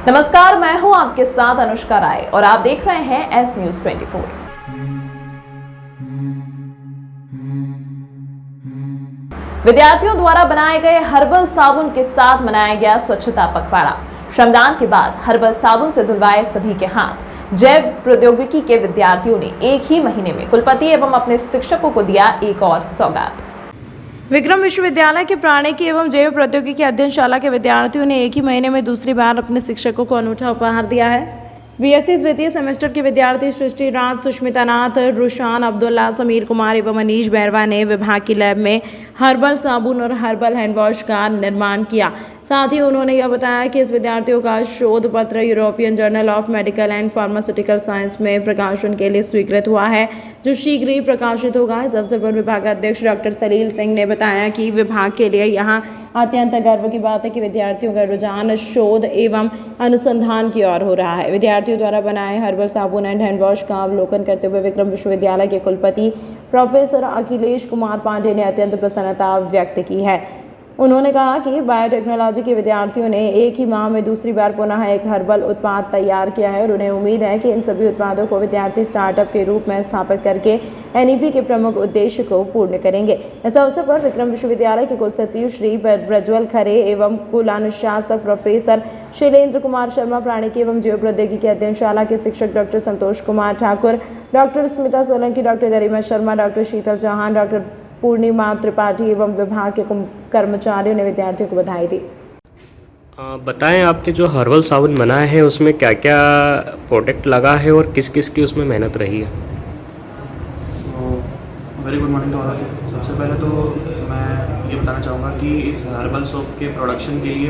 नमस्कार, मैं हूं आपके साथ अनुष्का राय और आप देख रहे हैं एस न्यूज 24। विद्यार्थियों द्वारा बनाए गए हर्बल साबुन के साथ मनाया गया स्वच्छता पखवाड़ा। श्रमदान के बाद हर्बल साबुन से धुलवाए सभी के हाथ। जैव प्रौद्योगिकी के विद्यार्थियों ने एक ही महीने में कुलपति एवं अपने शिक्षकों को दिया एक और सौगात। विक्रम विश्वविद्यालय के प्राणिकी एवं जैव प्रौद्योगिकी अध्ययनशाला के विद्यार्थियों ने एक ही महीने में दूसरी बार अपने शिक्षकों को अनूठा उपहार दिया है। बीएससी तृतीय सेमेस्टर के विद्यार्थी सृष्टि राज, सुष्मिता नाथ, रुशान अब्दुल्ला, समीर कुमार एवं मनीष बैरवा ने विभाग की लैब में हर्बल साबुन और हर्बल हैंड वॉश का निर्माण किया। साथ ही उन्होंने यह बताया कि इस विद्यार्थियों का शोध पत्र European journal of medical and pharmaceutical science में प्रकाशन के लिए स्वीकृत हुआ है, जो शीघ्र ही प्रकाशित होगा। इस अवसर पर विभागाध्यक्ष डॉक्टर सलील सिंह ने बताया कि विभाग के लिए यहाँ अत्यंत गर्व की बात है कि विद्यार्थियों का रुझान शोध एवं अनुसंधान की ओर हो रहा है। विद्यार्थियों द्वारा बनाए हर्बल साबुन एंड हैंड वॉश का अवलोकन करते हुए विक्रम विश्वविद्यालय के कुलपति प्रोफेसर अखिलेश कुमार पांडे ने अत्यंत प्रसन्नता व्यक्त की है। उन्होंने कहा कि बायोटेक्नोलॉजी के विद्यार्थियों ने एक ही माह में दूसरी बार पुनः एक हर्बल उत्पाद तैयार किया है और उन्हें उम्मीद है कि इन सभी उत्पादों को विद्यार्थी स्टार्टअप के रूप में स्थापित करके एनईपी के प्रमुख उद्देश्य को पूर्ण करेंगे। इस अवसर पर विक्रम विश्वविद्यालय के कुलसचिव श्री प्रज्वल खरे एवं कुलानुशासक प्रोफेसर शैलेंद्र कुमार शर्मा, प्राणिकी एवं जैव प्रौद्योगिकी अध्ययनशाला के शिक्षक doctor Santosh Kumar Thakur, doctor Smita Solanki, doctor गरिमा शर्मा, डॉक्टर शीतल चौहान, डॉक्टर पूर्णिमा त्रिपाठी एवं विभाग के कर्मचारियों ने विद्यार्थियों को बधाई दी। बताएं, आपने जो हर्बल साबुन बनाया है उसमें क्या क्या प्रोडक्ट लगा है और किस किस की उसमें मेहनत रही है? Very good morning to all of you. सबसे पहले तो मैं ये बताना चाहूँगा कि इस हर्बल सोप के प्रोडक्शन के लिए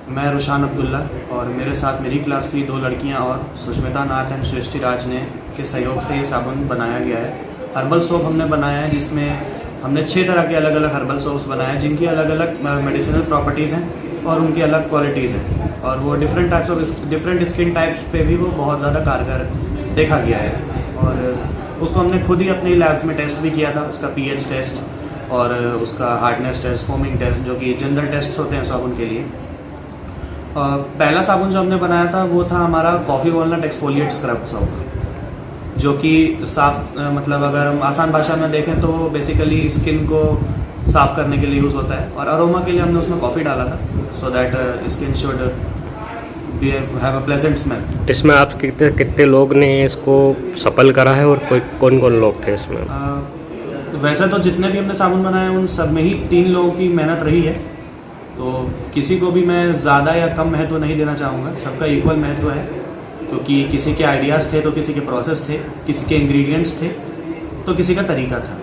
मैं रुशान अब्दुल्ला और मेरे साथ मेरी क्लास की 2 लड़कियाँ और सुष्मिता नाथ एंड सृष्टि राज ने के सहयोग से ये साबुन बनाया गया है। हर्बल सोप हमने बनाया है जिसमें हमने 6 तरह के अलग अलग हर्बल सोप्स बनाए हैं जिनकी अलग अलग मेडिसिनल प्रॉपर्टीज़ हैं और उनकी अलग क्वालिटीज़ हैं और वो डिफरेंट स्किन टाइप्स पे भी वो बहुत ज़्यादा कारगर देखा गया है। और उसको हमने खुद ही अपनी लैब्स में टेस्ट भी किया था, उसका पीएच टेस्ट और उसका हार्डनेस टेस्ट, फोमिंग टेस्ट, जो कि जनरल टेस्ट होते हैं साबुन के लिए। पहला साबुन जो हमने बनाया था वो था हमारा coffee walnut exfoliate scrub soap, जो कि साफ मतलब अगर हम आसान भाषा में देखें तो बेसिकली स्किन को साफ़ करने के लिए यूज़ होता है। और अरोमा के लिए हमने उसमें कॉफ़ी डाला था so that skin should have a pleasant smell. इसमें आप कितने लोग ने इसको सफल करा है और कौन कौन लोग थे इसमें? वैसे तो जितने भी हमने साबुन बनाए उन सब में ही 3 लोगों की मेहनत रही है, तो किसी को भी मैं ज़्यादा या कम महत्व नहीं देना चाहूँगा। सबका इक्वल महत्व है क्योंकि किसी के आइडियाज़ थे तो किसी के प्रोसेस थे, किसी के इंग्रेडिएंट्स थे तो किसी का तरीका था।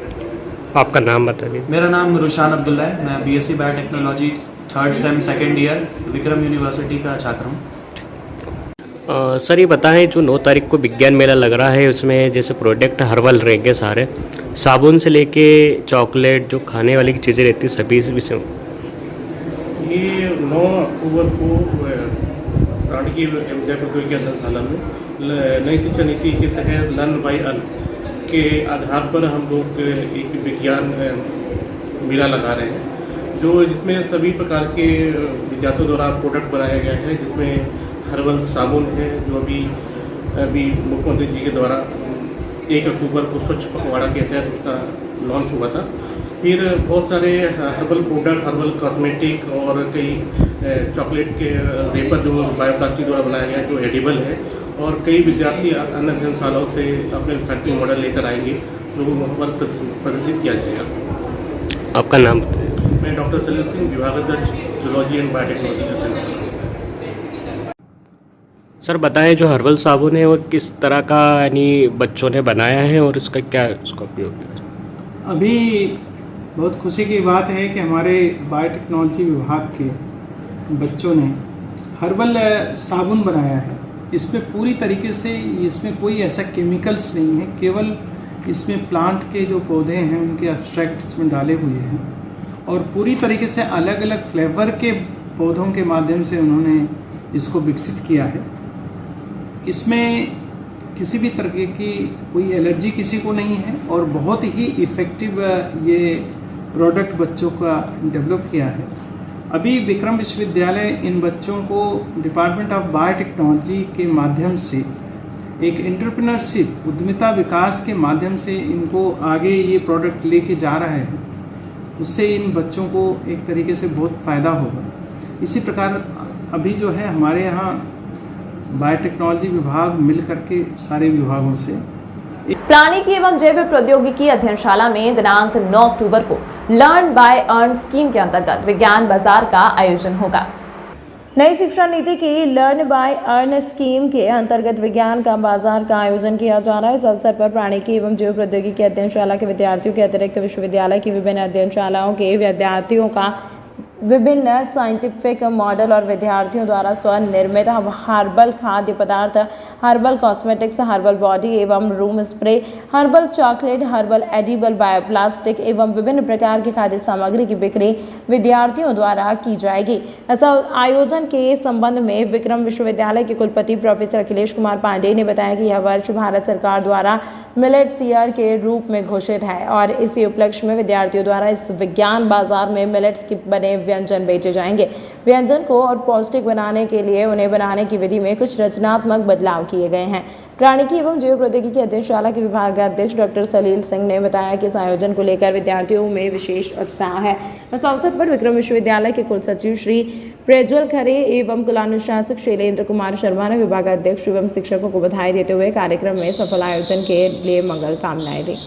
आपका नाम बताइए। मेरा नाम रुशान अब्दुल्ला है। मैं BSc biotechnology 3rd same 2nd year Vikram university का छात्र हूँ। सर ये बताएं, जो 9 तारीख को विज्ञान मेला लग रहा है उसमें जैसे प्रोडक्ट हर्बल रहेंगे सारे, साबुन से लेके चॉकलेट जो खाने वाली चीज़ें रहती है सभी विषय। ये 9 अक्टूबर को प्राणिकी जैव प्रौद्योगिकी अध्ययनशाला में नई शिक्षा नीति के तहत लर्न बाय अर्न के आधार पर हम लोग एक विज्ञान मेला लगा रहे हैं, जिसमें सभी प्रकार के विद्यार्थियों द्वारा प्रोडक्ट बनाया गया है, जिसमें हर्बल साबुन है जो अभी मुख्यमंत्री जी के द्वारा 1 अक्टूबर को स्वच्छ पखवाड़ा के तहत उसका लॉन्च हुआ था। फिर बहुत सारे हर्बल प्रोडक्ट, हर्बल कॉस्मेटिक और कई चॉकलेट के रेपर जो बायोप्लास्टिक द्वारा बनाया गया जो एडिबल है, और कई विद्यार्थी अन्य अध्ययनशालाओं से अपने फैक्ट्री मॉडल लेकर आएंगे जो वहाँ पर प्रदर्शित किया जाएगा। आपका नाम बताइए। मैं डॉक्टर सलील सिंह, विभागाध्यक्ष जूलॉजी एंड बायोटेक्नोलॉजी का अध्ययन। सर बताएं, जो हर्बल साबुन है वो किस तरह का यानी बच्चों ने बनाया है और उसका क्या उसका उपयोग है? अभी बहुत खुशी की बात है कि हमारे बायोटेक्नोलॉजी विभाग के बच्चों ने हर्बल साबुन बनाया है। इसमें पूरी तरीके से इसमें कोई ऐसा केमिकल्स नहीं है, केवल इसमें प्लांट के जो पौधे हैं उनके एब्स्ट्रैक्ट इसमें डाले हुए हैं और पूरी तरीके से अलग अलग फ्लेवर के पौधों के माध्यम से उन्होंने इसको विकसित किया है। इसमें किसी भी तरह की कोई एलर्जी किसी को नहीं है और बहुत ही इफ़ेक्टिव ये प्रोडक्ट बच्चों का डेवलप किया है। अभी विक्रम विश्वविद्यालय इन बच्चों को डिपार्टमेंट ऑफ बायोटेक्नोलॉजी के माध्यम से एक एंटरप्रेन्योरशिप उद्यमिता विकास के माध्यम से इनको आगे ये प्रोडक्ट लेके जा रहा है। उससे इन बच्चों को एक तरीके से बहुत फ़ायदा होगा। इसी प्रकार अभी जो है हमारे यहाँ बायोटेक्नोलॉजी विभाग मिल करके सारे विभागों से प्राणिकी एवं जैव प्रौद्योगिकी अध्ययनशाला में दिनांक 9 अक्टूबर को लर्न बाय अर्न स्कीम के अंतर्गत विज्ञान बाजार का आयोजन होगा। नई शिक्षा नीति की लर्न बाय अर्न स्कीम के अंतर्गत विज्ञान का बाजार का आयोजन किया जा रहा है। इस अवसर पर प्राणिकी एवं जैव प्रौद्योगिकी अध्ययनशाला के विद्यार्थियों के अतिरिक्त विश्वविद्यालय की विभिन्न अध्ययनशालाओं के विद्यार्थियों का विभिन्न साइंटिफिक मॉडल और विद्यार्थियों द्वारा स्वनिर्मित हर्बल खाद्य पदार्थ, हर्बल कॉस्मेटिक्स, हर्बल बॉडी एवं room spray, herbal chocolate, herbal edible bioplastic एवं विभिन्न प्रकार की खाद्य सामग्री की बिक्री विद्यार्थियों द्वारा की जाएगी। ऐसा आयोजन के संबंध में विक्रम विश्वविद्यालय के कुलपति प्रोफेसर अखिलेश कुमार पांडेय ने बताया कि यह वर्ष भारत सरकार द्वारा मिलेट्स ईयर के रूप में घोषित है और इसी उपलक्ष्य में विद्यार्थियों द्वारा इस विज्ञान बाजार में मिलेट्स के बने व्यंजन बेचे जाएंगे। व्यंजन को और पौष्टिक बनाने के लिए उन्हें बनाने की विधि में कुछ रचनात्मक बदलाव किए गए हैं। प्राणिकी एवं जैव प्रौद्योगिकी अध्ययनशाला के विभागाध्यक्ष डॉक्टर सलील सिंह ने बताया कि इस आयोजन को लेकर विद्यार्थियों में विशेष उत्साह है। इस अवसर पर विक्रम विश्वविद्यालय के कुलसचिव श्री प्रज्वल खरे एवं कुलानुशासक शैलेंद्र कुमार शर्मा ने विभागाध्यक्ष एवं शिक्षकों को बधाई देते हुए कार्यक्रम में सफल आयोजन के लिए मंगल कामनाएं दी।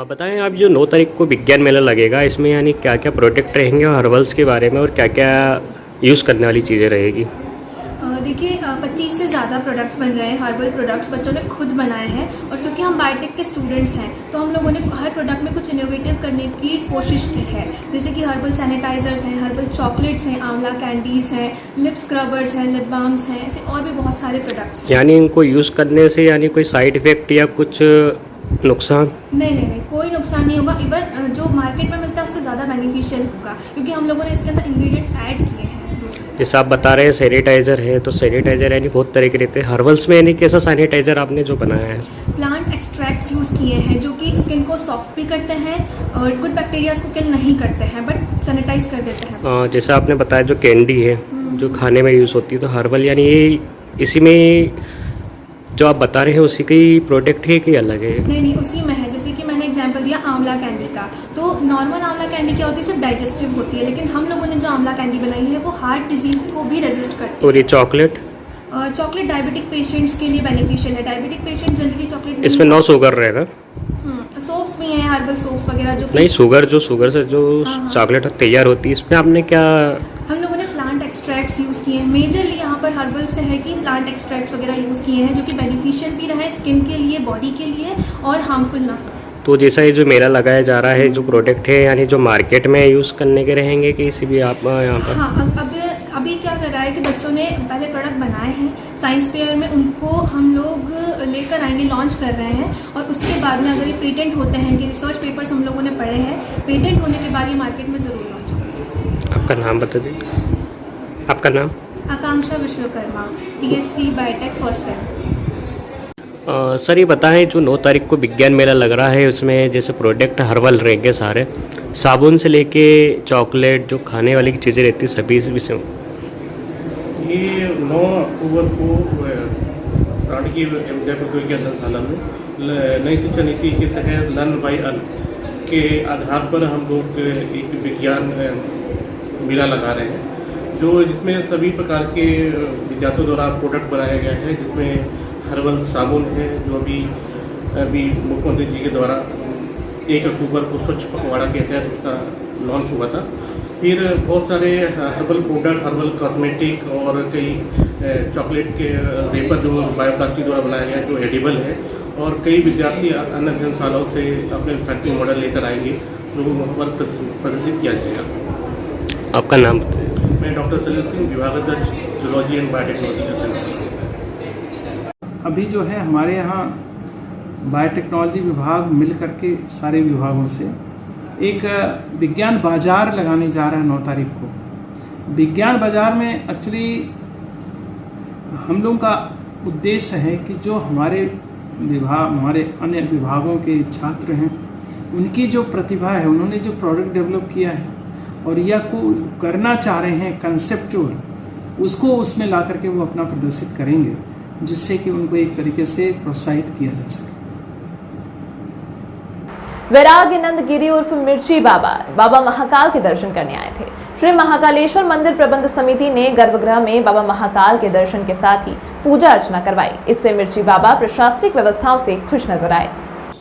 बताएं आप, जो 9 तारीख को विज्ञान मेला लगेगा, इसमें यानी क्या क्या प्रोडक्ट रहेंगे और हर्बल्स के बारे में और क्या क्या यूज़ करने वाली चीज़ें रहेगी? देखिए 25 से ज़्यादा प्रोडक्ट्स बन रहे हैं, हर्बल प्रोडक्ट्स बच्चों ने खुद बनाए हैं और क्योंकि हम बायोटेक के स्टूडेंट्स हैं तो हम लोगों ने हर प्रोडक्ट में कुछ इनोवेटिव करने की कोशिश की है। जैसे कि हर्बल सैनिटाइजर्स हैं, हर्बल चॉकलेट्स हैं, आंवला कैंडीज़ हैं, लिप स्क्रबर्स हैं, लिप बाम्स हैं, ऐसे और भी बहुत सारे प्रोडक्ट्स हैं। यानी इनको यूज़ करने से यानी कोई साइड इफ़ेक्ट या कुछ नुकसान? नहीं, कोई नुकसान नहीं होगा। इवन जो मार्केट में मिलता है उससे ज़्यादा बेनिफिशियल होगा क्योंकि हम लोगों ने इसके अंदर इंग्रेडिएंट्स ऐड किए हैं। जैसे आप बता रहे हैं सैनिटाइज़र है, तो सैनिटाइज़र यानी बहुत तरह के रहते हैं। हर्बल्स में यानी कैसा सैनिटाइज़र आपने जो बनाया है? प्लांट एक्सट्रैक्ट्स यूज़ किए हैं जो कि स्किन को सॉफ्ट भी करते हैं और गुड बैक्टीरियाज को किल नहीं करते हैं बट सैनिटाइज कर देते हैं। जैसे आपने बताया जो कैंडी है जो खाने में यूज़ होती है, तो हर्बल यानी ये इसी में जो आप बता रहे हैं उसी का ही प्रोडक्ट है कि अलग है? नहीं, उसी में है। जैसे कि मैंने एग्जांपल दिया आंवला कैंडी का, तो नॉर्मल आंवला कैंडी क्या होती है, सिर्फ डाइजेस्टिव होती है, लेकिन हम लोगों ने जो आंवला कैंडी बनाई है वो हार्ट डिजीज़ को भी रेजिस्ट करती है। और ये चॉकलेट? चॉकलेट डायबिटिक पेशेंट्स के लिए बेनिफिशियल है। डायबिटिक पेशेंट जनरली चॉकलेट इसमें नो शुगर रहेगा? सोप्स भी हैं, हर्बल सोप्स वगैरह जो नहीं, शुगर से जो चॉकलेट तैयार होती है, इसमें आपने क्या? हम लोगों ने प्लांट एक्सट्रैक्ट्स यूज़ किए हैं। मेजरली यहाँ पर हर्बल से है कि प्लांट एक्सट्रैक्ट्स वगैरह यूज़ किए हैं जो कि बेनिफिशियल भी रहे स्किन के लिए, बॉडी के लिए और हार्मफुल ना हो। तो जैसा ये जो मेला लगाया जा रहा है, जो प्रोडक्ट है यानी जो मार्केट में यूज़ करने के रहेंगे कि इसी भी आप यहाँ पर? हाँ, अभी क्या कर रहा है कि बच्चों ने पहले प्रोडक्ट बनाए हैं साइंस फेयर में, उनको हम लोग लेकर आएंगे, लॉन्च कर रहे हैं और उसके बाद में अगर ये पेटेंट होते हैं, कि रिसर्च पेपर्स हम लोगों ने पढ़े हैं, पेटेंट होने के बाद ये मार्केट में ज़रूर लॉन्च होगा। आपका नाम बता दीजिए। आपका नाम? Akanksha Vishwakarma, BSc biotech first sem. Sir ये बताएं, जो 9 तारीख को विज्ञान मेला लग रहा है उसमें जैसे प्रोडक्ट हर्बल रहेंगे सारे, साबुन से लेके चॉकलेट, जो खाने वाली चीज़ें रहती है, सभी विषय। ये 9 अक्टूबर को प्राणिकी एवं जैव प्रौद्योगिकी अध्ययनशाला में नई शिक्षा नीति के तहत लर्न बाय अर्न के आधार पर हम लोग एक विज्ञान मेला लगा रहे हैं जिसमें सभी प्रकार के विद्यार्थियों द्वारा प्रोडक्ट बनाया गया है, जिसमें हर्बल साबुन है जो अभी मुख्यमंत्री जी के द्वारा 1 अक्टूबर को स्वच्छ पखवाड़ा के तहत उसका लॉन्च हुआ था। फिर बहुत सारे हर्बल प्रोडक्ट, हर्बल कॉस्मेटिक और कई चॉकलेट के रेपर जो बायोप्लास्टिक द्वारा बनाया गया है जो एडिबल है, और कई विद्यार्थी अन्य अध्ययनशालाओं से अपने फैक्ट्री मॉडल लेकर आएंगे जो वहाँ पर प्रदर्शित किया जाएगा। आपका नाम बताइए। मैं डॉक्टर सलील सिंह, विभागाध्यक्ष जूलॉजी एंड बायोटेक्नोलॉजी का। अभी जो है हमारे यहाँ बायोटेक्नोलॉजी विभाग मिल करके सारे विभागों से एक विज्ञान बाजार लगाने जा रहा है 9 तारीख को। विज्ञान बाजार में एक्चुअली हम लोगों का उद्देश्य है कि जो हमारे अन्य विभागों के छात्र हैं, उनकी जो प्रतिभा है, उन्होंने जो प्रोडक्ट डेवलप किया है, और या को करना चाह रहे हैं कंसेप्चुअल, उसको उसमें ला करके वो अपना प्रदर्शित करेंगे, जिससे कि उनको एक तरीके से प्रोत्साहित किया जा सके। वैराग्यनंद गिरी उर्फ मिर्ची बाबा महाकाल के दर्शन करने आए थे। श्री महाकालेश्वर मंदिर प्रबंध समिति ने गर्भगृह में बाबा महाकाल के दर्शन के साथ ही पूजा अर्चना करवाई। इससे मिर्ची बाबा प्रशासनिक व्यवस्थाओं से खुश नजर आए।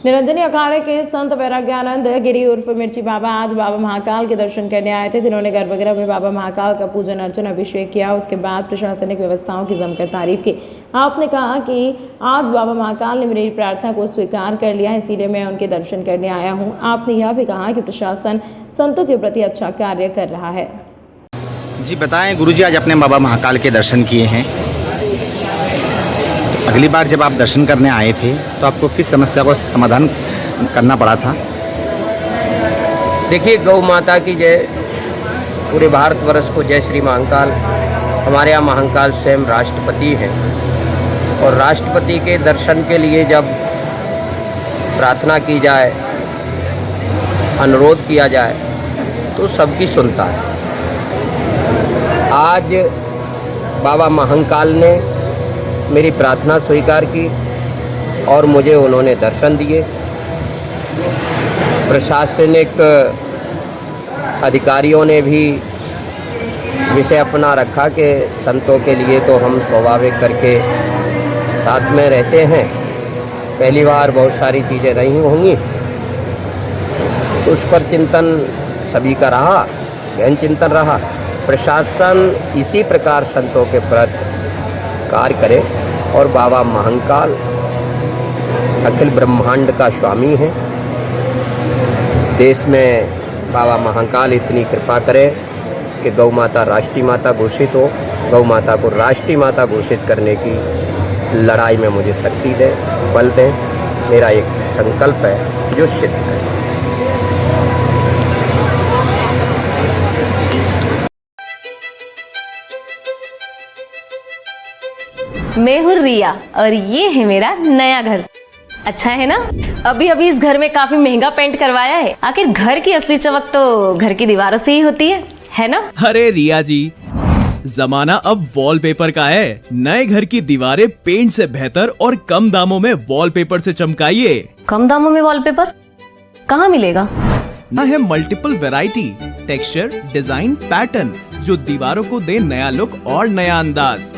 निरंजनी अखाड़े के संत वैराग्यानंद गिरी उर्फ मिर्ची बाबा आज बाबा महाकाल के दर्शन करने आए थे, जिन्होंने गर्भगृह में बाबा महाकाल का पूजन अर्चन अभिषेक किया। उसके बाद प्रशासनिक व्यवस्थाओं की जमकर तारीफ की। आपने कहा कि आज बाबा महाकाल ने मेरी प्रार्थना को स्वीकार कर लिया, इसीलिए मैं उनके दर्शन करने आया हूँ। आपने यह भी कहा कि प्रशासन संतों के प्रति अच्छा कार्य कर रहा है। जी बताएं गुरुजी, आज अपने बाबा महाकाल के दर्शन किए हैं। अगली बार जब आप दर्शन करने आए थे तो आपको किस समस्या को समाधान करना पड़ा था? देखिए, गौ माता की जय, पूरे भारतवर्ष को जय श्री महाकाल। हमारे यहाँ महाकाल स्वयं राष्ट्रपति हैं और राष्ट्रपति के दर्शन के लिए जब प्रार्थना की जाए, अनुरोध किया जाए तो सबकी सुनता है। आज बाबा महाकाल ने मेरी प्रार्थना स्वीकार की और मुझे उन्होंने दर्शन दिए। प्रशासनिक अधिकारियों ने भी विषय अपना रखा कि संतों के लिए तो हम स्वाभाविक करके साथ में रहते हैं, पहली बार बहुत सारी चीज़ें रही होंगी, तो उस पर चिंतन सभी का रहा, गहन चिंतन रहा। प्रशासन इसी प्रकार संतों के प्रति कार्य करे और बाबा महाकाल अखिल ब्रह्मांड का स्वामी है। देश में बाबा महाकाल इतनी कृपा करे कि गौ माता राष्ट्रीय माता घोषित हो, गौ माता को राष्ट्रीय माता घोषित करने की लड़ाई में मुझे शक्ति दे, बल दे। मेरा एक संकल्प है जो सिद्ध करे। मैं हूँ रिया और ये है मेरा नया घर। अच्छा है ना? अभी अभी इस घर में काफी महंगा पेंट करवाया है। आखिर घर की असली चमक तो घर की दीवारों से ही होती है ना? अरे रिया जी, जमाना अब वॉलपेपर का है। नए घर की दीवारें पेंट से बेहतर और कम दामों में वॉलपेपर से चमकाइए। कम दामों में वॉलपेपर कहाँ मिलेगा? ना है multiple variety, texture, design, pattern जो दीवारों को दे नया लुक और नया अंदाज।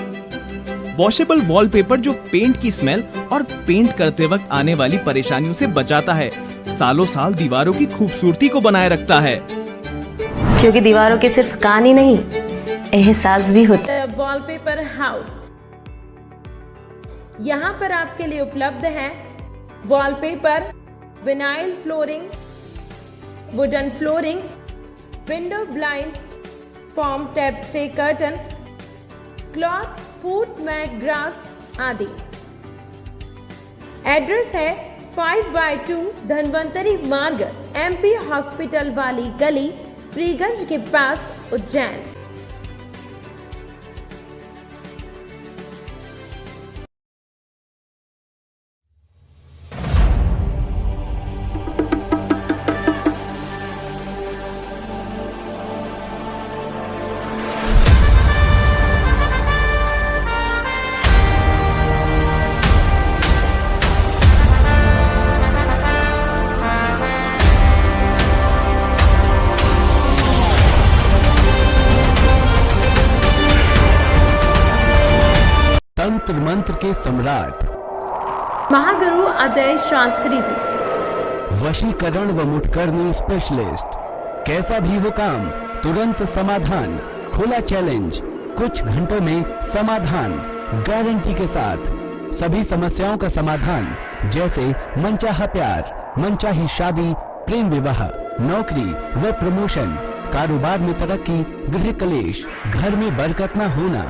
वॉशेबल वॉलपेपर जो पेंट की स्मेल और पेंट करते वक्त आने वाली परेशानियों से बचाता है, सालों साल दीवारों की खूबसूरती को बनाए रखता है। क्योंकि दीवारों के सिर्फ कान ही नहीं, एहसास भी होता है। वॉलपेपर हाउस, यहाँ पर आपके लिए उपलब्ध है wallpaper, vinyl flooring, wooden flooring, window blind, form tap stay curtain, cloth, foot mat, grass आदि। एड्रेस है 5/2 धनवंतरी मार्ग, MP हॉस्पिटल वाली गली, प्रीगंज के पास, उज्जैन। तंत्र मंत्र के सम्राट महागुरु अजय शास्त्री जी, वशीकरण व मुठकरनी स्पेशलिस्ट। कैसा भी हो काम, तुरंत समाधान, खुला चैलेंज, कुछ घंटों में समाधान, गारंटी के साथ। सभी समस्याओं का समाधान, जैसे मनचाहा प्यार, मनचाही शादी, प्रेम विवाह, नौकरी व प्रमोशन, कारोबार में तरक्की, गृह कलेश, घर में बरकत न होना,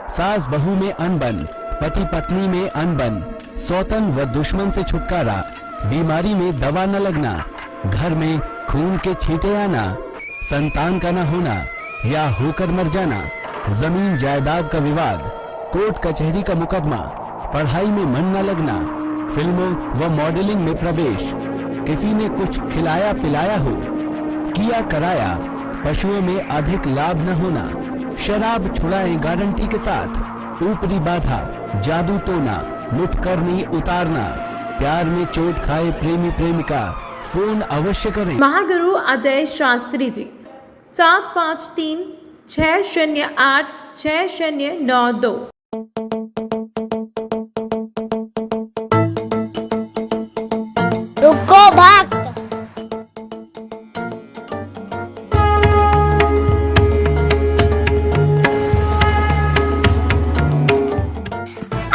सास बहू में अनबन, पति पत्नी में अनबन, सौतन व दुश्मन से छुटकारा, बीमारी में दवा न लगना, घर में खून के छींटे आना, संतान का न होना या होकर मर जाना, जमीन जायदाद का विवाद, कोर्ट कचहरी का मुकदमा, पढ़ाई में मन न लगना, फिल्मों व मॉडलिंग में प्रवेश, किसी ने कुछ खिलाया पिलाया हो, किया कराया, पशुओं में अधिक लाभ न होना, शराब छुड़ाएं गारंटी के साथ, ऊपरी बाधा, जादू टोना, मुठकरनी उतारना, प्यार में चोट खाए प्रेमी प्रेमिका, फोन अवश्य करें। महागुरु अजय शास्त्री जी 7536086092। रुको भक्त।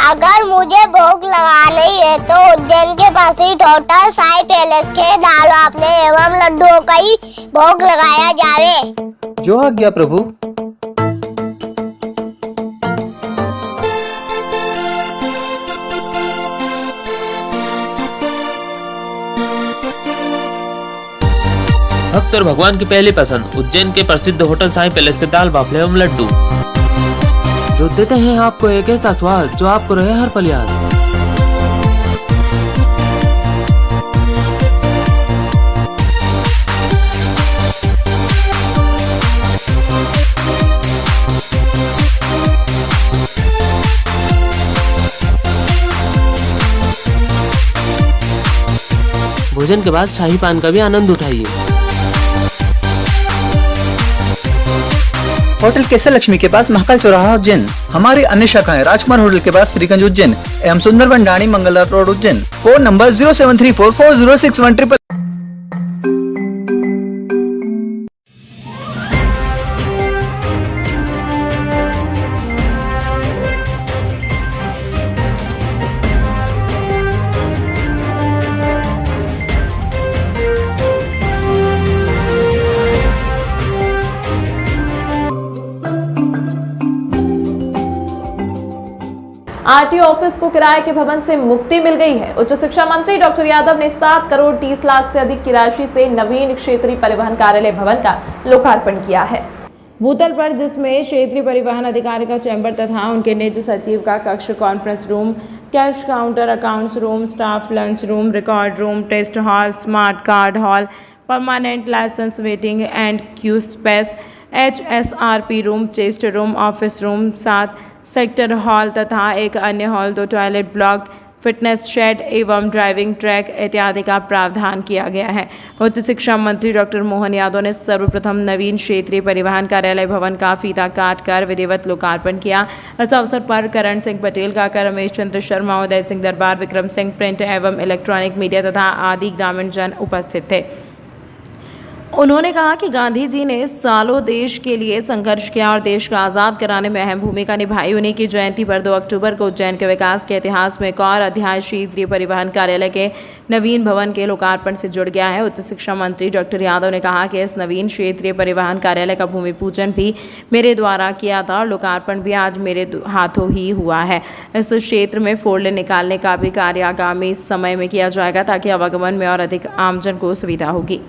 अगर मुझे भोग लगानी है तो उज्जैन के पास ही होटल साई पैलेस के दाल बाफले एवं लड्डुओं का ही भोग लगाया जावे। जो आज्ञा प्रभु। भक्त और भगवान की पहली पसंद उज्जैन के प्रसिद्ध होटल साई पैलेस के दाल बाफले एवं लड्डू, जो देते हैं आपको एक ऐसा स्वाद जो आपको रहे हर पल याद। भोजन के बाद शाही पान का भी आनंद उठाइए। होटल केसर लक्ष्मी के पास महाकाल चौराहा उज्जैन। हमारी अन्य शाखाएं राजकुमार होटल के पास फ्रीगंज उज्जैन एवं सुंदरबन डाणी Mangla road Ujjain. Phone number 07344061100। RTO office को किराए के भवन से मुक्ति मिल गई है। उच्च शिक्षा मंत्री डॉक्टर यादव ने 7 करोड़ 30 लाख से अधिक की राशि से नवीन क्षेत्रीय परिवहन कार्यालय भवन का लोकार्पण किया है। भूतल पर, जिसमें क्षेत्रीय परिवहन अधिकारी का चैम्बर तथा उनके निज सचिव का कक्ष, conference room, cash counter, accounts room, staff lunch room, record room, test hall, smart card hall, permanent licence waiting and queue space, HSRP room, chest room, office room, 7 sector hall तथा एक अन्य हॉल, 2 टॉयलेट ब्लॉक, फिटनेस शेड एवं driving track इत्यादि का प्रावधान किया गया है। उच्च शिक्षा मंत्री डॉक्टर मोहन यादव ने सर्वप्रथम नवीन क्षेत्रीय परिवहन कार्यालय भवन का फीता काट कर विधिवत लोकार्पण किया। इस अवसर पर करण सिंह पटेल, काका रमेश चंद्र शर्मा, उदय सिंह दरबार, विक्रम सिंह, प्रिंट एवं इलेक्ट्रॉनिक मीडिया तथा आदि ग्रामीण जन उपस्थित थे। उन्होंने कहा कि गांधी जी ने सालों देश के लिए संघर्ष किया और देश को आज़ाद कराने में अहम भूमिका निभाई। उन्हीं की जयंती पर 2 अक्टूबर को उज्जैन के विकास के इतिहास में एक और अध्याय क्षेत्रीय परिवहन कार्यालय के नवीन भवन के लोकार्पण से जुड़ गया है। उच्च शिक्षा मंत्री डॉक्टर यादव ने कहा कि इस नवीन क्षेत्रीय परिवहन कार्यालय का भूमि पूजन भी मेरे द्वारा किया था और लोकार्पण भी आज मेरे हाथों ही हुआ है। इस क्षेत्र में 4 लेन निकालने का भी कार्य आगामी समय में किया जाएगा ताकि आवागमन में और अधिक आमजन को सुविधा होगी।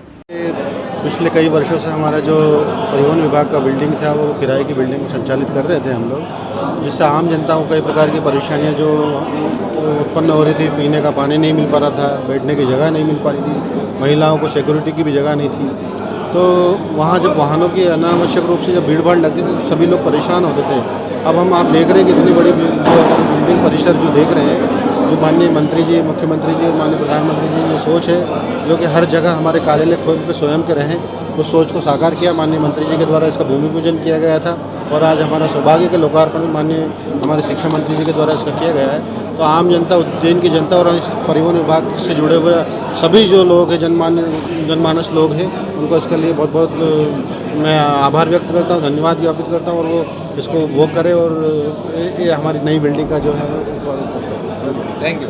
पिछले कई वर्षों से हमारा जो परिवहन विभाग का बिल्डिंग था वो किराए की बिल्डिंग संचालित कर रहे थे हम लोग, जिससे आम जनता को कई प्रकार की परेशानियां जो उत्पन्न हो रही थी। पीने का पानी नहीं मिल पा रहा था, बैठने की जगह नहीं मिल पा रही थी, महिलाओं को सिक्योरिटी की भी जगह नहीं थी। तो वहाँ जब वाहनों की अनावश्यक रूप से जब भीड़ भाड़ लगती थी तो सभी लोग परेशान होते थे। अब आप देख रहे हैं कि इतनी बड़ी बिल्डिंग परिसर जो देख रहे हैं, जो माननीय मंत्री जी, मुख्यमंत्री जी, माननीय प्रधानमंत्री जी की सोच है जो कि हर जगह हमारे कार्यालय खोल के स्वयं के रहें, उस सोच को साकार किया। माननीय मंत्री जी के द्वारा इसका भूमि पूजन किया गया था और आज हमारा सौभाग्य के लोकार्पण माननीय हमारे शिक्षा मंत्री जी के द्वारा इसका किया गया है। तो आम जनता, उज्जैन की जनता और इस परिवहन विभाग से जुड़े हुए सभी जो लोग हैं, जनमानस लोग हैं, उनको इसके लिए बहुत बहुत मैं आभार व्यक्त करता हूँ, धन्यवाद ज्ञापित करता हूँ और वो इसको उपभोग करें और ये हमारी नई बिल्डिंग का जो है। Thank you.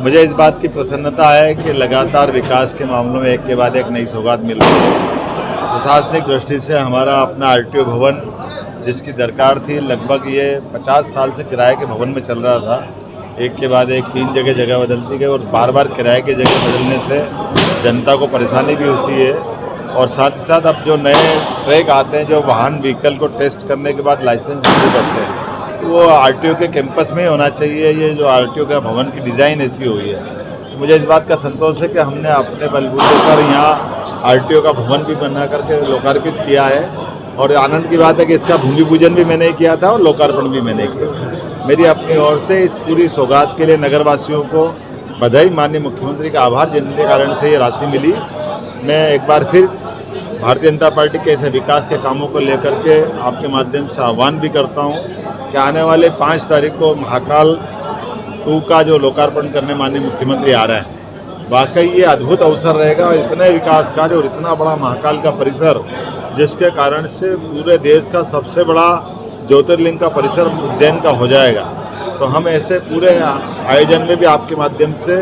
मुझे इस बात की प्रसन्नता है कि लगातार विकास के मामलों में एक के बाद एक नई सौगात मिल रही है। प्रशासनिक दृष्टि से हमारा अपना आरटीओ भवन जिसकी दरकार थी, लगभग ये 50 साल से किराए के भवन में चल रहा था, एक के बाद एक 3 जगह बदलती गई और बार बार किराए की जगह बदलने से जनता को परेशानी भी होती है। और साथ ही साथ अब जो नए ट्रैक आते हैं जो वाहन व्हीकल को टेस्ट करने के बाद लाइसेंस इशू करते हैं, वो आरटीओ के कैंपस में ही होना चाहिए। ये जो आरटीओ का भवन की डिज़ाइन ऐसी हुई है, तो मुझे इस बात का संतोष है कि हमने अपने बलबूते पर यहाँ RTO का भवन भी बना करके लोकार्पित किया है। और आनंद की बात है कि इसका भूमि पूजन भी मैंने किया था और लोकार्पण भी मैंने किया। मेरी अपनी ओर से इस पूरी सौगात के लिए नगरवासियों को बधाई, माननीय मुख्यमंत्री का आभार, जिनके कारण से ये राशि मिली। मैं एक बार फिर भारतीय जनता पार्टी के ऐसे विकास के कामों को लेकर के आपके माध्यम से आह्वान भी करता हूँ कि आने वाले 5 तारीख को महाकाल 2 का जो लोकार्पण करने माननीय मुख्यमंत्री आ रहे हैं, वाकई ये अद्भुत अवसर रहेगा। और इतने विकास कार्य और इतना बड़ा महाकाल का परिसर, जिसके कारण से पूरे देश का सबसे बड़ा ज्योतिर्लिंग का परिसर उज्जैन का हो जाएगा। तो हम ऐसे पूरे आयोजन में भी आपके माध्यम से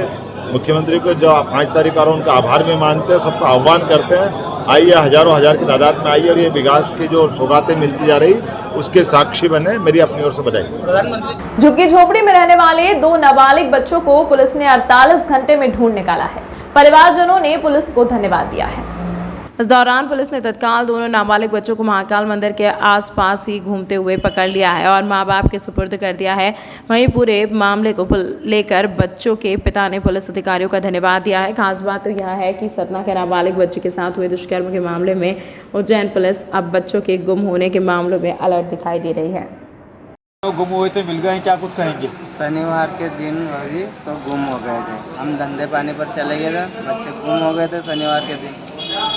मुख्यमंत्री को जो 5 तारीख आ रहा है उनका आभार भी मानते हैं, सबका आह्वान करते हैं, आइए, हजारों हजार की तादाद में आइए और ये विकास की जो सौगातें मिलती जा रही उसके साक्षी बने। मेरी अपनी ओर से बधाई। झुग्गी झोपड़ी में रहने वाले 2 नाबालिग बच्चों को पुलिस ने 48 घंटे में ढूंढ निकाला है। परिवारजनों ने पुलिस को धन्यवाद दिया है। इस दौरान पुलिस ने तत्काल दोनों नाबालिग बच्चों को महाकाल मंदिर के आसपास ही घूमते हुए पकड़ लिया है और मां बाप के सुपुर्द कर दिया है। वहीं पूरे मामले को लेकर बच्चों के पिता ने पुलिस अधिकारियों का धन्यवाद दिया है। खास बात तो यह है कि सतना के नाबालिग बच्चे के साथ हुए दुष्कर्म के मामले में उज्जैन पुलिस अब बच्चों के गुम होने के मामलों में अलर्ट दिखाई दे रही है। तो गुम हुए थे, मिल गए, क्या कुछ कहेंगे? शनिवार के दिन अभी तो गुम हो गए थे। हम धंधे पानी पर चले गए थे, बच्चे गुम हो गए थे शनिवार के दिन।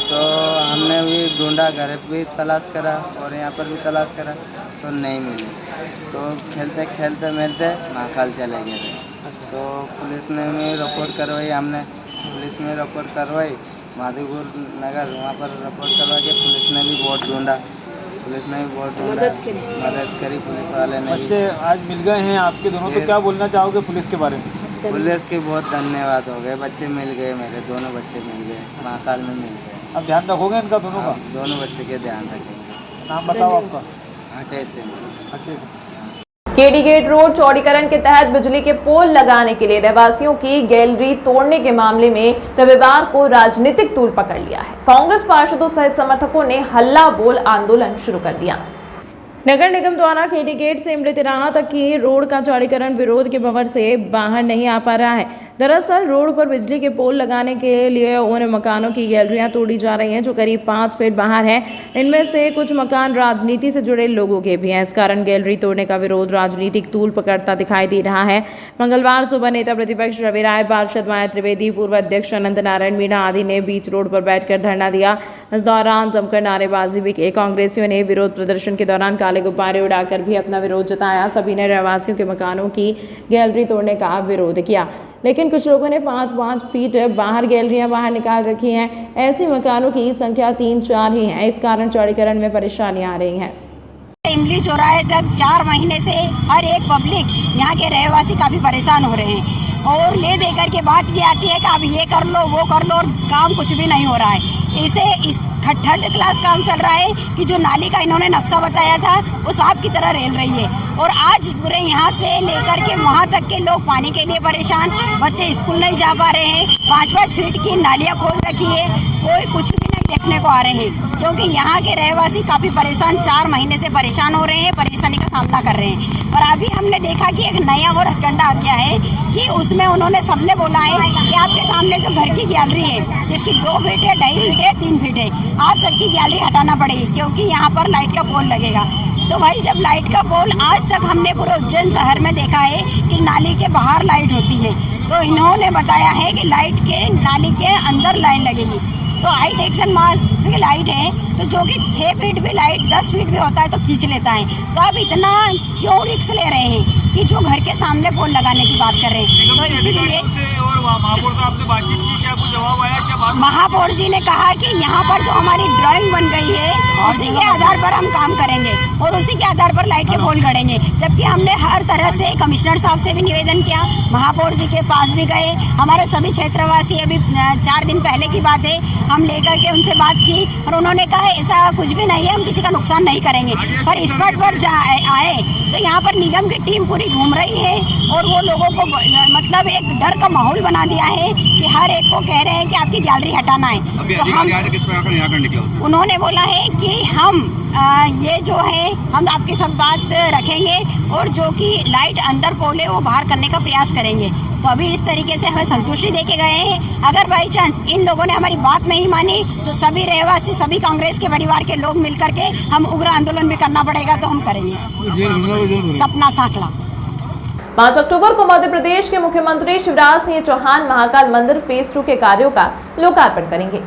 तो हमने भी ढूंढा, घर भी तलाश करा और यहाँ पर भी तलाश करा तो नहीं मिले। तो खेलते खेलते मिलते महाकाल चले गए थे। तो पुलिस ने भी रिपोर्ट करवाई, हमने पुलिस में रिपोर्ट करवाई, माधोपुर नगर वहाँ पर रिपोर्ट करवा के पुलिस ने भी बहुत ढूंढा, पुलिस ने भी बहुत ढूंढा, मदद करी पुलिस वाले ने। बच्चे आज मिल गए हैं आपके दोनों, तो क्या बोलना चाहोगे पुलिस के बारे में? पुलिस के बहुत धन्यवाद हो गए, बच्चे मिल गए, मेरे दोनों बच्चे मिल गए, महाकाल में मिल गए। अब ध्यान रखोगे इनका दोनों का? दोनों बच्चे के ध्यान रखेंगे। नाम बताओ आपका? हटेश सिंह। केडी गेट रोड चौड़ीकरण के तहत बिजली के पोल लगाने के लिए रहवासियों की गैलरी तोड़ने के मामले में रविवार को राजनीतिक तूल पकड़ लिया है। कांग्रेस पार्षदों सहित समर्थकों ने हल्ला बोल आंदोलन शुरू कर दिया। नगर निगम द्वारा केडी गेट से इमली तिराहा तक की रोड का चौड़ीकरण विरोध के भंवर से बाहर नहीं आ पा रहा है। दरअसल रोड पर बिजली के पोल लगाने के लिए उन मकानों की गैलरियां तोड़ी जा रही हैं जो करीब 5 फीट बाहर हैं। इनमें से कुछ मकान राजनीति से जुड़े लोगों के भी हैं। इस कारण गैलरी तोड़ने का विरोध राजनीतिक तूल पकड़ता दिखाई दे रहा है। मंगलवार सुबह नेता प्रतिपक्ष रवि राय, पार्षद माया त्रिवेदी, पूर्व अध्यक्ष अनंत नारायण मीणा आदि ने बीच रोड पर बैठकर धरना दिया। इस दौरान जमकर नारेबाजी भी की। कांग्रेसियों ने विरोध प्रदर्शन के दौरान काले गुब्बारे उड़ाकर भी अपना विरोध जताया। सभी ने रहवासियों के मकानों की गैलरी तोड़ने का विरोध किया, लेकिन कुछ लोगों ने 5-5 फीट बाहर गैलरियां बाहर निकाल रखी हैं। ऐसे मकानों की संख्या 3-4 ही है। इस कारण चौड़ीकरण में परेशानियां आ रही हैं। इमली चौराहे तक 4 महीने से हर एक पब्लिक यहाँ के रहवासी काफी परेशान हो रहे हैं और ले दे करके बात ये आती है कि अब ये कर लो वो कर लो और काम कुछ भी नहीं हो रहा है। इस थर्ड क्लास काम चल रहा है कि जो नाली का इन्होंने नक्शा बताया था वो सांप की तरह रेल रही है और आज पूरे यहाँ से लेकर के वहाँ तक के लोग पानी के लिए परेशान, बच्चे स्कूल नहीं जा पा रहे हैं। 5-5 फीट की नालियाँ खोल रखी है, कोई कुछ भी नहीं देखने को आ रहे हैं क्योंकि यहाँ के रहवासी काफी परेशान 4 महीने से परेशान हो रहे हैं, परेशानी का सामना कर रहे हैं। और अभी हमने देखा कि एक नया और हथकंडा आ गया है कि उसमें उन्होंने सबने बोला है कि आपके सामने जो घर की गैलरी है जिसकी 2 फीट है, 2.5 फीट है, 3 फीट है, आप सबकी गैलरी हटाना पड़ेगी क्योंकि यहाँ पर लाइट का पोल लगेगा। तो भाई जब लाइट का पोल आज तक हमने पूरे उज्जैन शहर में देखा है कि नाली के बाहर लाइट होती है, तो इन्होंने बताया है कि लाइट के नाली के अंदर लाइन लगेगी। तो हाइट एक्शन मास्क की लाइट है तो जो कि 6 फीट भी लाइट 10 फीट भी होता है तो खींच लेता है। तो आप इतना क्यों रिस्क ले रहे हैं कि जो घर के सामने पोल लगाने की बात कर रहे हैं? तो इसीलिए महापौर जी ने कहा कि यहाँ पर जो हमारी ड्राइंग बन गई है उसी के आधार पर हम काम करेंगे और उसी के आधार पर लाइट के पोल गड़ेंगे। जबकि हमने हर तरह से कमिश्नर साहब से भी निवेदन किया, महापौर जी के पास भी गए, हमारे सभी क्षेत्रवासी, अभी 4 दिन पहले की बात है, हम लेकर के उनसे बात की और उन्होंने कहा ऐसा कुछ भी नहीं है, हम किसी का नुकसान नहीं करेंगे। पर स्पॉट पर आए तो यहाँ पर निगम की टीम पूरी घूम रही है और वो लोगों को मतलब एक डर का माहौल बना दिया है कि हर एक को कह रहे हैं कि आपकी गैलरी हटाना है। तो हम उन्होंने बोला है कि हम ये जो है हम आपकी सब बात रखेंगे और जो कि लाइट अंदर पोल है वो बाहर करने का प्रयास करेंगे। तो तो अभी इस तरीके से हमें संतुष्टि दे के गए हैं। अगर बाई चांस इन लोगों ने हमारी बात नहीं मानी तो सभी रहवासी, सभी कांग्रेस के परिवार के लोग मिलकर के हम उग्र आंदोलन भी करना पड़ेगा तो हम करेंगे। सपना साकला। 5 अक्टूबर को मध्य प्रदेश के मुख्यमंत्री शिवराज सिंह चौहान महाकाल मंदिर फेज 2 के कार्यों का लोकार्पण करेंगे।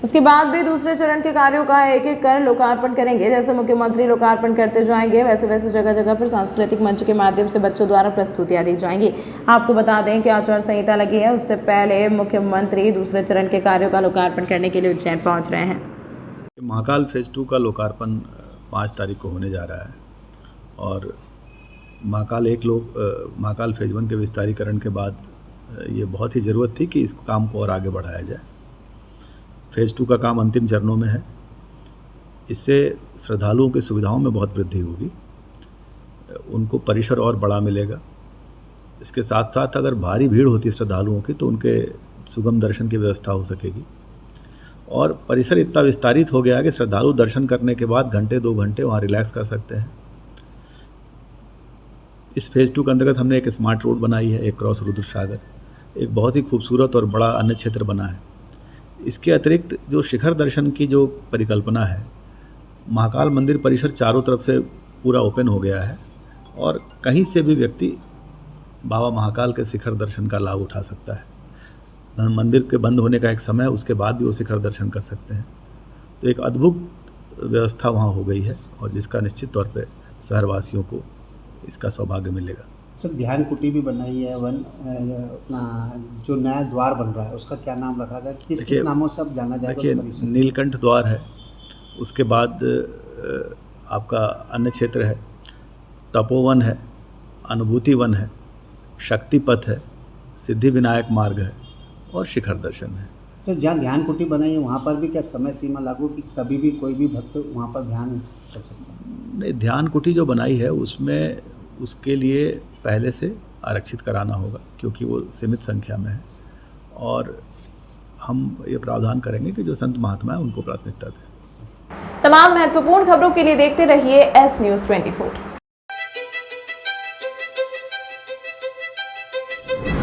इसके बाद भी दूसरे चरण के कार्यों का एक एक कर लोकार्पण करेंगे। जैसे मुख्यमंत्री लोकार्पण करते जाएंगे वैसे वैसे जगह जगह पर सांस्कृतिक मंच के माध्यम से बच्चों द्वारा प्रस्तुतियां दी जाएंगी। आपको बता दें कि आचार संहिता लगी है, उससे पहले मुख्यमंत्री दूसरे चरण के कार्यों का लोकार्पण करने के लिए उज्जैन पहुंच रहे हैं। महाकाल फेज 2 का लोकार्पण 5 तारीख को होने जा रहा है और महाकाल फेज 1 के विस्तारीकरण के बाद ये बहुत ही ज़रूरत थी कि इस काम को और आगे बढ़ाया जाए। फेज़ 2 का काम अंतिम चरणों में है। इससे श्रद्धालुओं की सुविधाओं में बहुत वृद्धि होगी, उनको परिसर और बड़ा मिलेगा। इसके साथ साथ अगर भारी भीड़ होती है श्रद्धालुओं की तो उनके सुगम दर्शन की व्यवस्था हो सकेगी और परिसर इतना विस्तारित हो गया है कि श्रद्धालु दर्शन करने के बाद घंटे 2 घंटे वहाँ रिलैक्स कर सकते हैं। इस फेज़ 2 के अंतर्गत हमने एक स्मार्ट रोड बनाई है, एक क्रॉस रुद्र सागर, एक बहुत ही खूबसूरत और बड़ा अन्य क्षेत्र बना है। इसके अतिरिक्त जो शिखर दर्शन की जो परिकल्पना है, महाकाल मंदिर परिसर चारों तरफ से पूरा ओपन हो गया है और कहीं से भी व्यक्ति बाबा महाकाल के शिखर दर्शन का लाभ उठा सकता है। मंदिर के बंद होने का एक समय है, उसके बाद भी वो शिखर दर्शन कर सकते हैं। तो एक अद्भुत व्यवस्था वहाँ हो गई है और जिसका निश्चित तौर पर शहरवासियों को इसका सौभाग्य मिलेगा। सर, ध्यान कुटी भी बनाई है, अपना जो नया द्वार बन रहा है उसका क्या नाम रखा गया, किस नामों से अब जाना जाएगा? देखिए, नीलकंठ द्वार है, उसके बाद आपका अन्य क्षेत्र है, तपोवन है, अनुभूति वन है, शक्ति पथ है, सिद्धि विनायक मार्ग है और शिखर दर्शन है। सर, जहाँ ध्यान कुटी बनाई है वहाँ पर भी क्या समय सीमा लागू कि कभी भी कोई भी भक्त वहाँ पर ध्यान कर सकता है? नहीं, ध्यान कुटी जो बनाई है उसमें उसके लिए पहले से आरक्षित कराना होगा क्योंकि वो सीमित संख्या में है और हम ये प्रावधान करेंगे कि जो संत महात्मा है उनको प्राथमिकता दें। तमाम महत्वपूर्ण खबरों के लिए देखते रहिए एस न्यूज़ 24।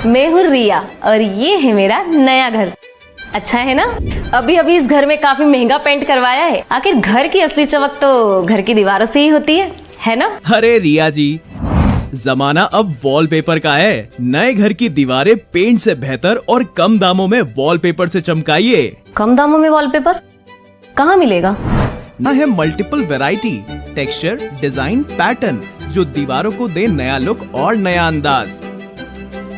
मैं हूँ रिया और ये है मेरा नया घर। अच्छा है ना? अभी अभी इस घर में काफी महंगा पेंट करवाया है। आखिर घर की असली चमक तो घर की दीवारों से ही होती है ना? अरे रिया जी, जमाना अब वॉलपेपर का है। नए घर की दीवारें पेंट से बेहतर और कम दामों में वॉलपेपर से चमकाइए। कम दामों में वॉलपेपर कहाँ मिलेगा? ना है multiple variety, texture, design, pattern जो दीवारों को दे नया लुक और नया अंदाज।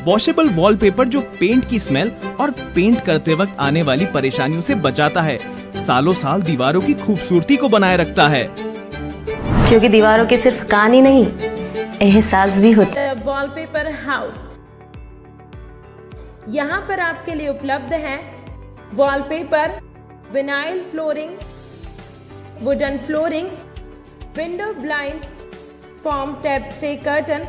वॉशेबल वॉलपेपर जो पेंट की स्मेल और पेंट करते वक्त आने वाली परेशानियों से बचाता है, सालों साल दीवारों की खूबसूरती को बनाए रखता है। क्योंकि दीवारों के सिर्फ कान ही नहीं, एहसास भी होता है। वॉलपेपर हाउस, यहाँ पर आपके लिए उपलब्ध है wallpaper, vinyl flooring, wooden flooring, window blind, form tap stay curtain,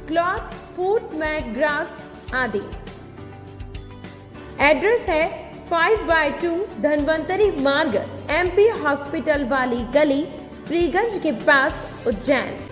cloth, foot mat, grass आदि। एड्रेस है 5/2 धनवंतरी मार्ग, MP हॉस्पिटल वाली गली, फ्रीगंज के पास, उज्जैन।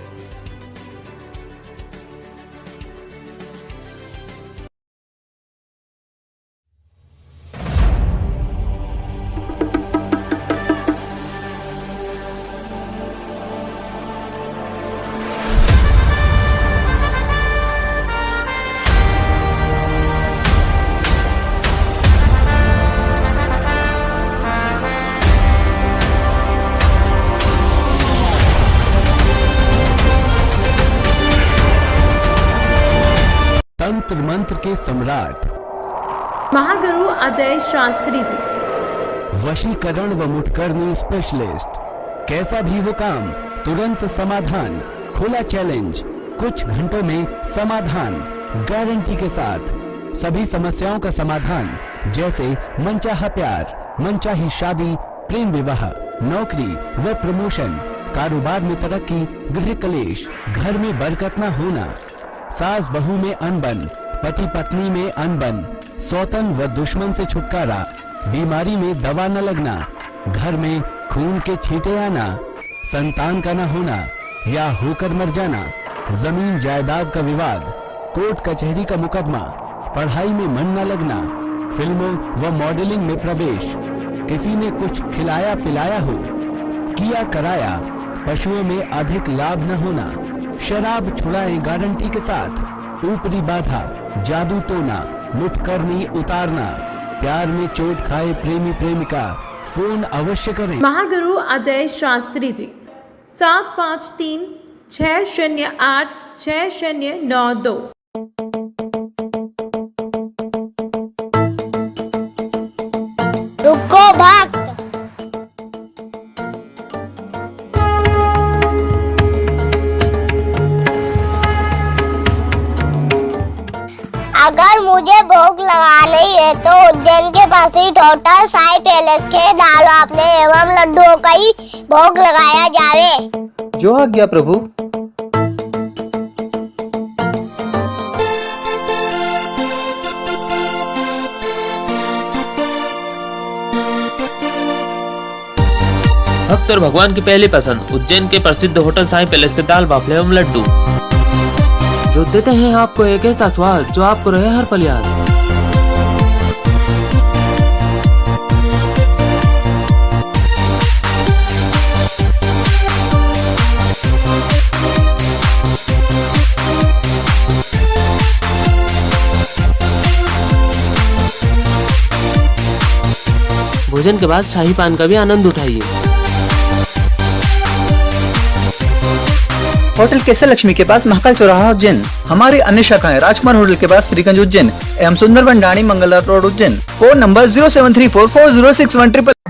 तंत्र मंत्र के सम्राट महागुरु अजय शास्त्री जी, वशीकरण व मुठकरनी स्पेशलिस्ट। कैसा भी हो काम, तुरंत समाधान, खुला चैलेंज, कुछ घंटों में समाधान, गारंटी के साथ। सभी समस्याओं का समाधान जैसे मनचाहा प्यार, मनचाही शादी, प्रेम विवाह, नौकरी व प्रमोशन, कारोबार में तरक्की, गृह कलेश, घर में बरकत न होना, सास बहू में अनबन, पति पत्नी में अनबन, सौतन व दुश्मन से छुटकारा, बीमारी में दवा न लगना, घर में खून के छींटे आना, संतान का न होना या होकर मर जाना, जमीन जायदाद का विवाद, कोर्ट कचहरी का मुकदमा, पढ़ाई में मन न लगना, फिल्मों व मॉडलिंग में प्रवेश, किसी ने कुछ खिलाया पिलाया हो, किया कराया, पशुओं में अधिक लाभ न होना, शराब छुड़ाएं गारंटी के साथ, ऊपरी बाधा, जादू टोना, मुठकरनी उतारना, प्यार में चोट खाए प्रेमी प्रेमिका, फोन अवश्य करें। महागुरु अजय शास्त्री जी 753 608 6092। रुको भक्त। अगर मुझे भोग लगानी है तो उज्जैन के पास ही टोटल साई पैलेस के दाल बाफले एवं लड्डुओं का ही भोग लगाया जावे। जो आज्ञा प्रभु। भक्त और भगवान की पहली पसंद उज्जैन के प्रसिद्ध होटल साई पैलेस के दाल बाफले एवं लड्डू, जो देते हैं आपको एक ऐसा स्वाद जो आपको रहे हर पल याद। भोजन के बाद शाही पान का भी आनंद उठाइए। होटल केसर लक्ष्मी के पास महाकाल चौराहा उज्जैन। हमारी अन्य शाखाएं राजकुमार होटल के पास फ्रीगंज उज्जैन एवं सुंदरबन डाणी Mangla road Ujjain. Phone number 07344061